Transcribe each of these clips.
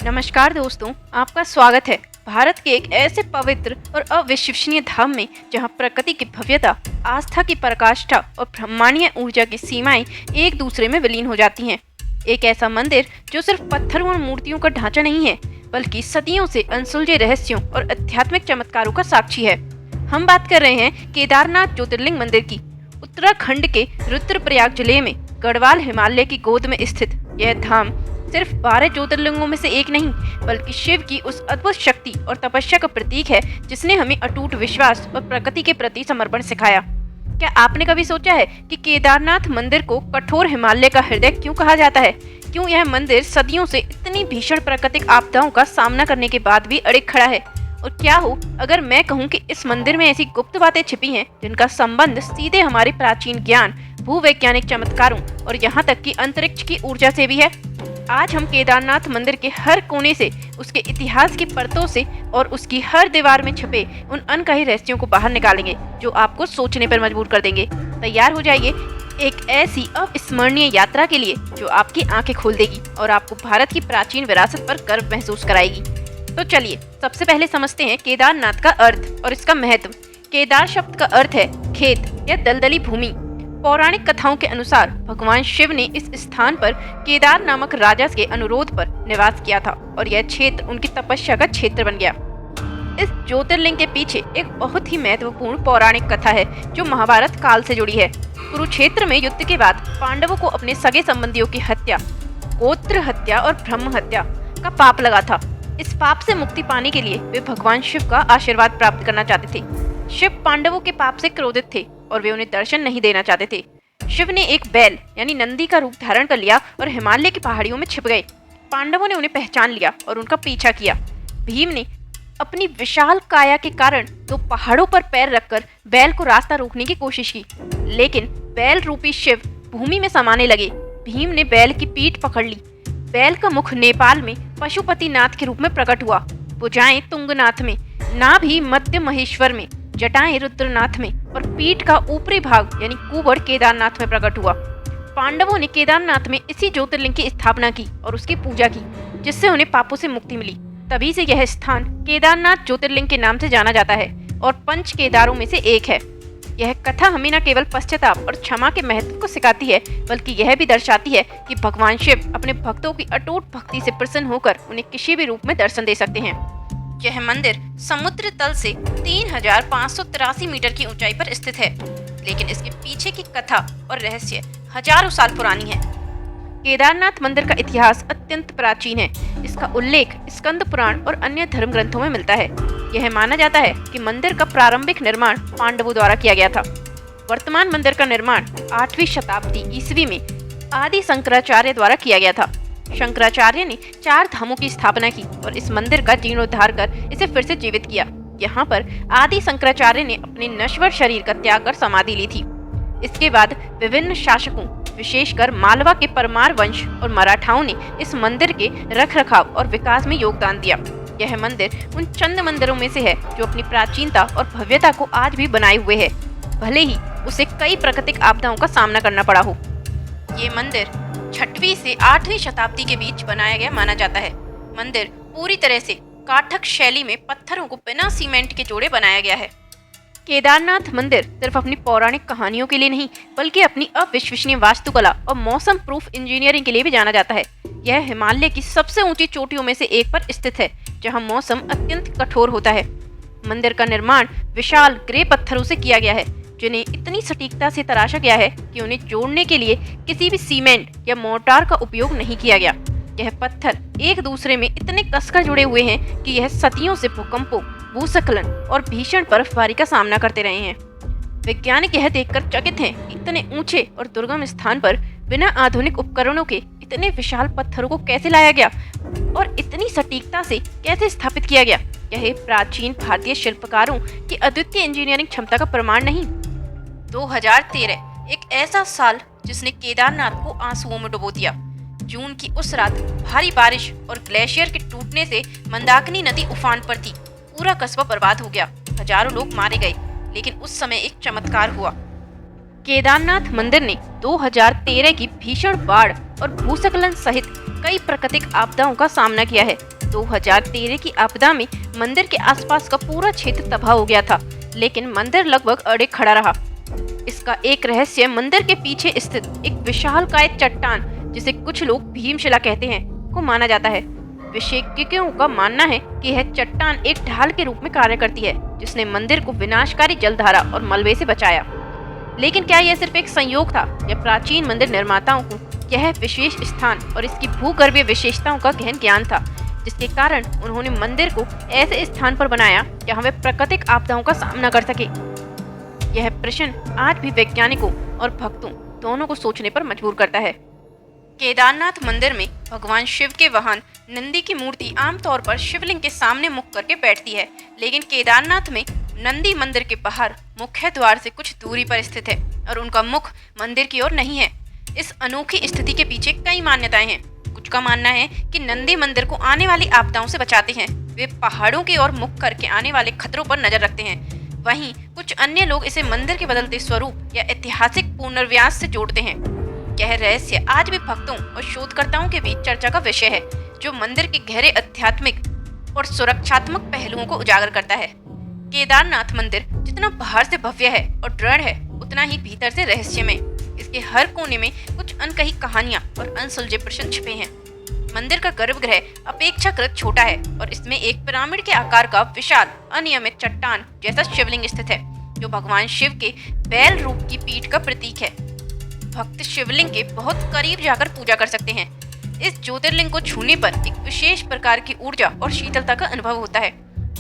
नमस्कार दोस्तों, आपका स्वागत है भारत के एक ऐसे पवित्र और अविश्वसनीय धाम में जहां प्रकृति की भव्यता, आस्था की पराकाष्ठा और ब्रह्मांडीय ऊर्जा की सीमाएं एक दूसरे में विलीन हो जाती हैं। एक ऐसा मंदिर जो सिर्फ पत्थरों और मूर्तियों का ढांचा नहीं है, बल्कि सदियों से अनसुलझे रहस्यों और आध्यात्मिक चमत्कारों का साक्षी है। हम बात कर रहे हैं केदारनाथ ज्योतिर्लिंग मंदिर की। उत्तराखंड के रुद्रप्रयाग जिले में गढ़वाल हिमालय की गोद में स्थित यह धाम सिर्फ 12 ज्योतिर्लिंगों में से एक नहीं, बल्कि शिव की उस अद्भुत शक्ति और तपस्या का प्रतीक है जिसने हमें अटूट विश्वास और प्रकृति के प्रति समर्पण सिखाया। क्या आपने कभी सोचा है कि केदारनाथ मंदिर को कठोर हिमालय का हृदय क्यों कहा जाता है? क्यों यह मंदिर सदियों से इतनी भीषण प्राकृतिक आपदाओं का सामना करने के बाद भी अड़िग खड़ा है? और क्या हो अगर मैं कहूँ कि इस मंदिर में ऐसी गुप्त बातें छिपी हैं जिनका संबंध सीधे हमारे प्राचीन ज्ञान, भूवैज्ञानिक चमत्कारों और यहाँ तक कि अंतरिक्ष की ऊर्जा से भी है। आज हम केदारनाथ मंदिर के हर कोने से, उसके इतिहास की परतों से और उसकी हर दीवार में छुपे उन अनकही रहस्यों को बाहर निकालेंगे जो आपको सोचने पर मजबूर कर देंगे। तैयार हो जाइए एक ऐसी अविस्मरणीय यात्रा के लिए जो आपकी आंखें खोल देगी और आपको भारत की प्राचीन विरासत पर गर्व महसूस कराएगी। तो चलिए सबसे पहले समझते हैं केदारनाथ का अर्थ और इसका महत्व। केदार शब्द का अर्थ है खेत या दलदली भूमि। पौराणिक कथाओं के अनुसार भगवान शिव ने इस स्थान पर केदार नामक राजा के अनुरोध पर निवास किया था और यह क्षेत्र उनकी तपस्या का क्षेत्र बन गया। इस ज्योतिर्लिंग के पीछे एक बहुत ही महत्वपूर्ण पौराणिक कथा है जो महाभारत काल से जुड़ी है। कुरुक्षेत्र में युद्ध के बाद पांडवों को अपने सगे संबंधियों की हत्या, गोत्र हत्या और ब्रह्म हत्या का पाप लगा था। इस पाप से मुक्ति पाने के लिए वे भगवान शिव का आशीर्वाद प्राप्त करना चाहते थे। शिव पांडवों के पाप से क्रोधित थे और वे उन्हें दर्शन नहीं देना चाहते थे। शिव ने एक बैल यानी नंदी का रूप धारण कर लिया और हिमालय की पहाड़ियों में छिप गए। पांडवों ने उन्हें पहचान लिया और उनका पीछा किया। भीम ने अपनी विशाल काया के कारण दो पहाड़ों पर पैर रखकर बैल को रास्ता रोकने की कोशिश की, लेकिन बैल रूपी शिव भूमि में समाने लगे। भीम ने बैल की पीठ पकड़ ली। बैल का मुख नेपाल में पशुपतिनाथ के रूप में प्रकट हुआ, भुजाएं तुंगनाथ में, नाभि भी मध्य महेश्वर में, जटाएं रुद्रनाथ में और पीठ का ऊपरी भाग यानी कुबड़ केदारनाथ में प्रकट हुआ। पांडवों ने केदारनाथ में इसी ज्योतिर्लिंग की स्थापना की और उसकी पूजा की, जिससे उन्हें पापों से मुक्ति मिली। तभी से यह स्थान केदारनाथ ज्योतिर्लिंग के नाम से जाना जाता है और पंच केदारों में से एक है। यह कथा हमें न केवल पश्चाताप और क्षमा के महत्व को सिखाती है, बल्कि यह भी दर्शाती है कि भगवान शिव अपने भक्तों की अटूट भक्ति से प्रसन्न होकर उन्हें किसी भी रूप में दर्शन दे सकते हैं। यह मंदिर समुद्र तल से 3583 मीटर की ऊंचाई पर स्थित है, लेकिन इसके पीछे की कथा और रहस्य हजारों साल पुरानी है। केदारनाथ मंदिर का इतिहास अत्यंत प्राचीन है। इसका उल्लेख स्कंद पुराण और अन्य धर्म ग्रंथों में मिलता है। यह माना जाता है कि मंदिर का प्रारंभिक निर्माण पांडवों द्वारा किया गया था। वर्तमान मंदिर का निर्माण 8वीं शताब्दी ईस्वी में आदि शंकराचार्य द्वारा किया गया था। शंकराचार्य ने 4 धामों की स्थापना की और इस मंदिर का जीर्णोद्धार कर इसे फिर से जीवित किया। यहाँ पर आदि शंकराचार्य ने अपने नश्वर शरीर का त्याग कर समाधि ली थी। इसके बाद विभिन्न शासकों, विशेषकर मालवा के परमार वंश और मराठाओं ने इस मंदिर के रखरखाव और विकास में योगदान दिया। यह मंदिर उन चंद मंदिरों में से है जो अपनी प्राचीनता और भव्यता को आज भी बनाए हुए है, भले ही उसे कई प्राकृतिक आपदाओं का सामना करना पड़ा हो। ये मंदिर 6वीं से 8वीं शताब्दी के बीच बनाया गया माना जाता है। मंदिर पूरी तरह से काठक शैली में पत्थरों को बिना सीमेंट के जोड़े बनाया गया है। केदारनाथ मंदिर सिर्फ अपनी पौराणिक कहानियों के लिए नहीं, बल्कि अपनी अविश्वसनीय वास्तुकला और मौसम प्रूफ इंजीनियरिंग के लिए भी जाना जाता है। यह हिमालय की सबसे ऊंची चोटियों में से एक पर स्थित है, जहां मौसम अत्यंत कठोर होता है। मंदिर का निर्माण विशाल ग्रे पत्थरों से किया गया है, जिन्हें इतनी सटीकता से तराशा गया है कि उन्हें जोड़ने के लिए किसी भी सीमेंट या मोर्टार का उपयोग नहीं किया गया। यह पत्थर एक दूसरे में इतने कसकर जुड़े हुए हैं कि यह सदियों से भूकंपों, भूस्खलन और भीषण बर्फबारी का सामना करते रहे हैं। वैज्ञानिक यह देखकर चकित हैं कि इतने ऊंचे और दुर्गम स्थान पर बिना आधुनिक उपकरणों के इतने विशाल पत्थरों को कैसे लाया गया और इतनी सटीकता से कैसे स्थापित किया गया। यह प्राचीन भारतीय शिल्पकारों की अद्वितीय इंजीनियरिंग क्षमता का प्रमाण नहीं। 2013 एक ऐसा साल जिसने केदारनाथ को आंसुओं में डुबो दिया। जून की उस रात भारी बारिश और ग्लेशियर के टूटने से मंदाकिनी नदी उफान पर थी। पूरा कस्बा बर्बाद हो गया, हजारों लोग मारे गए, लेकिन उस समय एक चमत्कार हुआ। केदारनाथ मंदिर ने 2013 की भीषण बाढ़ और भूस्खलन सहित कई प्राकृतिक आपदाओं का सामना किया है। 2013 की आपदा में मंदिर के आसपास का पूरा क्षेत्र तबाह हो गया था, लेकिन मंदिर लगभग अड़े खड़ा रहा। इसका एक रहस्य मंदिर के पीछे स्थित एक विशालकाय चट्टान, जिसे कुछ लोग भीमशिला कहते हैं, को माना जाता है। विशेषज्ञों का मानना है कि यह चट्टान एक ढाल के रूप में कार्य करती है, जिसने मंदिर को विनाशकारी जलधारा और मलबे से बचाया। लेकिन क्या यह सिर्फ एक संयोग था, या प्राचीन मंदिर निर्माताओं को यह विशेष स्थान और इसकी भूगर्भीय विशेषताओं का गहन ज्ञान था, जिसके कारण उन्होंने मंदिर को ऐसे स्थान पर बनाया जहां वे प्राकृतिक आपदाओं का सामना कर सके? यह प्रश्न आज भी वैज्ञानिकों और भक्तों दोनों को सोचने पर मजबूर करता है। केदारनाथ मंदिर में भगवान शिव के वाहन नंदी की मूर्ति आमतौर पर शिवलिंग के सामने मुख करके बैठती है, लेकिन केदारनाथ में नंदी मंदिर के बाहर मुख्य द्वार से कुछ दूरी पर स्थित है और उनका मुख मंदिर की ओर नहीं है। इस अनोखी स्थिति के पीछे कई मान्यताएं हैं। कुछ का मानना है कि नंदी मंदिर को आने वाली आपदाओं से बचाते हैं। वे पहाड़ों की ओर मुख करके आने वाले खतरों पर नजर रखते हैं। वहीं कुछ अन्य लोग इसे मंदिर के बदलते स्वरूप या ऐतिहासिक पुनर्व्यास से जोड़ते हैं। यह रहस्य आज भी भक्तों और शोधकर्ताओं के बीच चर्चा का विषय है, जो मंदिर के गहरे आध्यात्मिक और सुरक्षात्मक पहलुओं को उजागर करता है। केदारनाथ मंदिर जितना बाहर से भव्य है और दृढ़ है, उतना ही भीतर से रहस्यमय। इसके हर कोने में कुछ अनकही कहानियां और अनसुलझे प्रश्न छिपे हैं। मंदिर का गर्भगृह अपेक्षाकृत छोटा है और इसमें एक पिरामिड के आकार का विशाल अनियमित चट्टान जैसा शिवलिंग स्थित है, जो भगवान शिव के बैल रूप की पीठ का प्रतीक है। भक्त शिवलिंग के बहुत करीब जाकर पूजा कर सकते हैं। इस ज्योतिर्लिंग को छूने पर एक विशेष प्रकार की ऊर्जा और शीतलता का अनुभव होता है।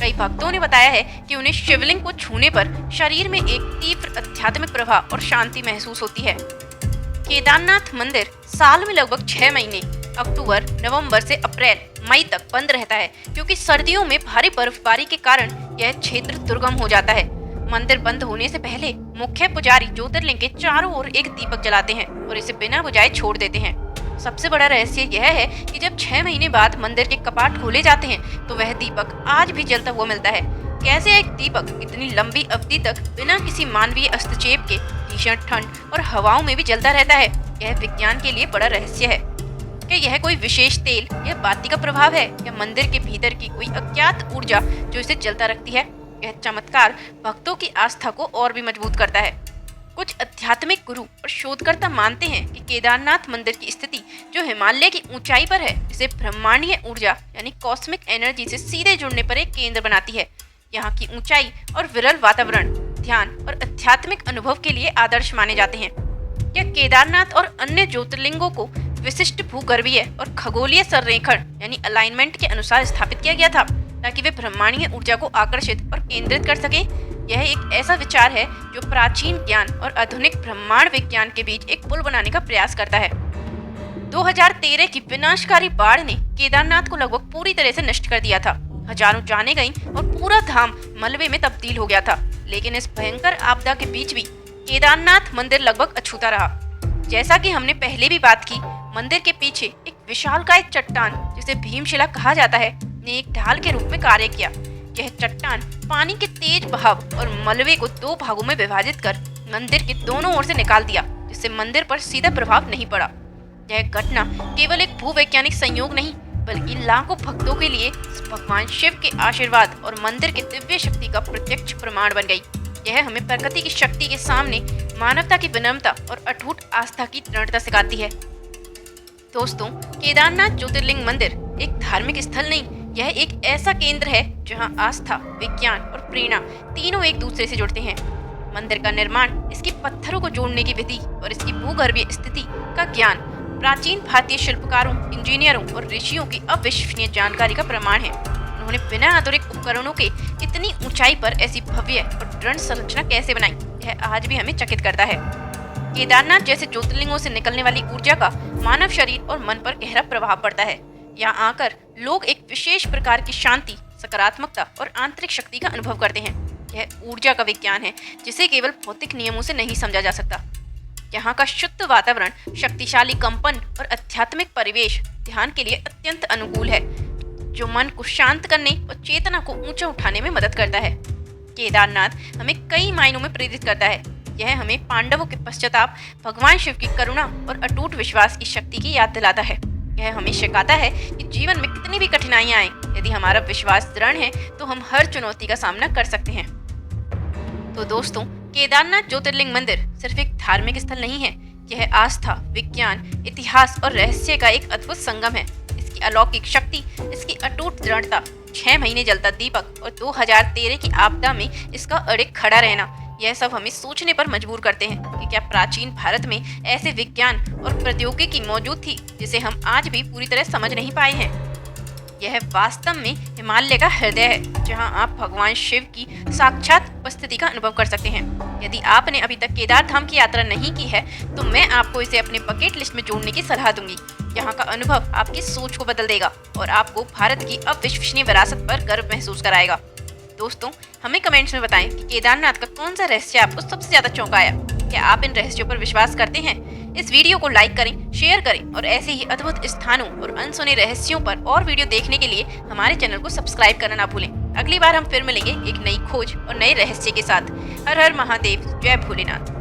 कई भक्तों ने बताया है कि उन्हें शिवलिंग को छूने पर शरीर में एक तीव्र आध्यात्मिक प्रभाव और शांति महसूस होती है। केदारनाथ मंदिर साल में लगभग 6 महीने अक्टूबर, नवंबर से अप्रैल, मई तक बंद रहता है, क्योंकि सर्दियों में भारी बर्फबारी के कारण यह क्षेत्र दुर्गम हो जाता है। मंदिर बंद होने से पहले मुख्य पुजारी ज्योतिर्लिंग के चारों ओर एक दीपक जलाते हैं और इसे बिना बुझाए छोड़ देते हैं। सबसे बड़ा रहस्य यह है कि जब 6 महीने बाद मंदिर के कपाट खोले जाते हैं, तो वह दीपक आज भी जलता हुआ मिलता है। कैसे एक दीपक इतनी लंबी अवधि तक बिना किसी मानवीय हस्तक्षेप के भीषण ठंड और हवाओं में भी जलता रहता है, यह विज्ञान के लिए बड़ा रहस्य है। क्या यह कोई विशेष तेल या बाती का प्रभाव है, या मंदिर के भीतर की कोई अज्ञात ऊर्जा जो इसे जलता रखती है? यह चमत्कार भक्तों की आस्था को और भी मजबूत करता है। कुछ आध्यात्मिक गुरु और शोधकर्ता मानते हैं कि केदारनाथ मंदिर की स्थिति जो हिमालय की ऊंचाई पर है, इसे ब्रह्मांडीय ऊर्जा यानी कॉस्मिक एनर्जी से सीधे जुड़ने पर एक केंद्र बनाती है। यहाँ की ऊंचाई और विरल वातावरण ध्यान और आध्यात्मिक अनुभव के लिए आदर्श माने जाते हैं। क्या केदारनाथ और अन्य ज्योतिर्लिंगों को विशिष्ट भूगर्भीय और खगोलीय संरेखण यानी अलाइनमेंट के अनुसार स्थापित किया गया था, ताकि वे ब्रह्मांडीय ऊर्जा को आकर्षित और केंद्रित कर सके? यह एक ऐसा विचार है जो प्राचीन ज्ञान और आधुनिक ब्रह्मांड विज्ञान के बीच एक पुल बनाने का प्रयास करता है। 2013 की विनाशकारी बाढ़ ने केदारनाथ को लगभग पूरी तरह से नष्ट कर दिया था। हजारों जानें गईं और पूरा धाम मलबे में तब्दील हो गया था। लेकिन इस भयंकर आपदा के बीच भी केदारनाथ मंदिर लगभग अछूता रहा। जैसा कि हमने पहले भी बात की, मंदिर के पीछे एक विशालकाय चट्टान, जिसे भीमशिला कहा जाता है, ने एक ढाल के रूप में कार्य किया। यह चट्टान पानी के तेज बहाव और मलबे को 2 भागों में विभाजित कर मंदिर के दोनों ओर से निकाल दिया, जिससे मंदिर पर सीधा प्रभाव नहीं पड़ा। यह घटना केवल एक भूवैज्ञानिक संयोग नहीं, बल्कि लाखों भक्तों के लिए भगवान शिव के आशीर्वाद और मंदिर की दिव्य शक्ति का प्रत्यक्ष प्रमाण बन गई। यह हमें प्रकृति की शक्ति के सामने मानवता की विनम्रता और अटूट आस्था की दृढ़ता सिखाती है। दोस्तों, केदारनाथ ज्योतिर्लिंग मंदिर एक धार्मिक स्थल नहीं, यह एक ऐसा केंद्र है जहां आस्था, विज्ञान और प्रेरणा तीनों एक दूसरे से जुड़ते हैं। मंदिर का निर्माण, इसकी पत्थरों को जोड़ने की विधि और इसकी भूगर्भीय स्थिति का ज्ञान प्राचीन भारतीय शिल्पकारों, इंजीनियरों और ऋषियों की अविश्वसनीय जानकारी का प्रमाण है। उन्होंने बिना आधुनिक उपकरणों के इतनी ऊंचाई पर ऐसी भव्य और दृढ़ संरचना कैसे बनाई, यह आज भी हमें चकित करता है। केदारनाथ जैसे ज्योतिर्लिंगों से निकलने वाली ऊर्जा का मानव शरीर और मन पर गहरा प्रभाव पड़ता है। यहाँ आकर लोग एक विशेष प्रकार की शांति, सकारात्मकता और आंतरिक शक्ति का अनुभव करते हैं। यह ऊर्जा का विज्ञान है जिसे केवल भौतिक नियमों से नहीं समझा जा सकता। यहाँ का शुद्ध वातावरण, शक्तिशाली कंपन और आध्यात्मिक परिवेश ध्यान के लिए अत्यंत अनुकूल है, जो मन को शांत करने और चेतना को ऊंचा उठाने में मदद करता है। केदारनाथ हमें कई मायनों में प्रेरित करता है। यह हमें पांडवों के पश्चाताप, भगवान शिव की करुणा और अटूट विश्वास की शक्ति की याद दिलाता है। यह हमें सिखाता है कि जीवन में कितनी भी कठिनाइयां आए, यदि हमारा विश्वास दृढ़ है तो हम हर चुनौती का सामना कर सकते हैं। तो दोस्तों, केदारनाथ ज्योतिर्लिंग मंदिर सिर्फ एक धार्मिक स्थल नहीं है, यह आस्था, विज्ञान, इतिहास और रहस्य का एक अद्भुत संगम है। इसकी अलौकिक शक्ति, इसकी अटूट दृढ़ता, 6 महीने जलता दीपक और 2013 की आपदा में इसका अड़िग खड़ा रहना, यह सब हमें सोचने पर मजबूर करते हैं कि क्या प्राचीन भारत में ऐसे विज्ञान और प्रौद्योगिकी मौजूद थी जिसे हम आज भी पूरी तरह समझ नहीं पाए हैं। यह वास्तव में हिमालय का हृदय है, जहां आप भगवान शिव की साक्षात उपस्थिति का अनुभव कर सकते हैं। यदि आपने अभी तक केदार धाम की यात्रा नहीं की है तो मैं आपको इसे अपने बकेट लिस्ट में जोड़ने की सलाह दूंगी। यहाँ का अनुभव आपकी सोच को बदल देगा और आपको भारत की अविश्वसनीय विरासत पर गर्व महसूस कराएगा। दोस्तों, हमें कमेंट्स में बताएं कि केदारनाथ का कौन सा रहस्य आपको सबसे ज्यादा चौंकाया। क्या आप इन रहस्यों पर विश्वास करते हैं? इस वीडियो को लाइक करें, शेयर करें और ऐसे ही अद्भुत स्थानों और अनसुने रहस्यों पर और वीडियो देखने के लिए हमारे चैनल को सब्सक्राइब करना ना भूलें। अगली बार हम फिर मिलेंगे एक नई खोज और नए रहस्य के साथ। हर हर महादेव, जय भोलेनाथ।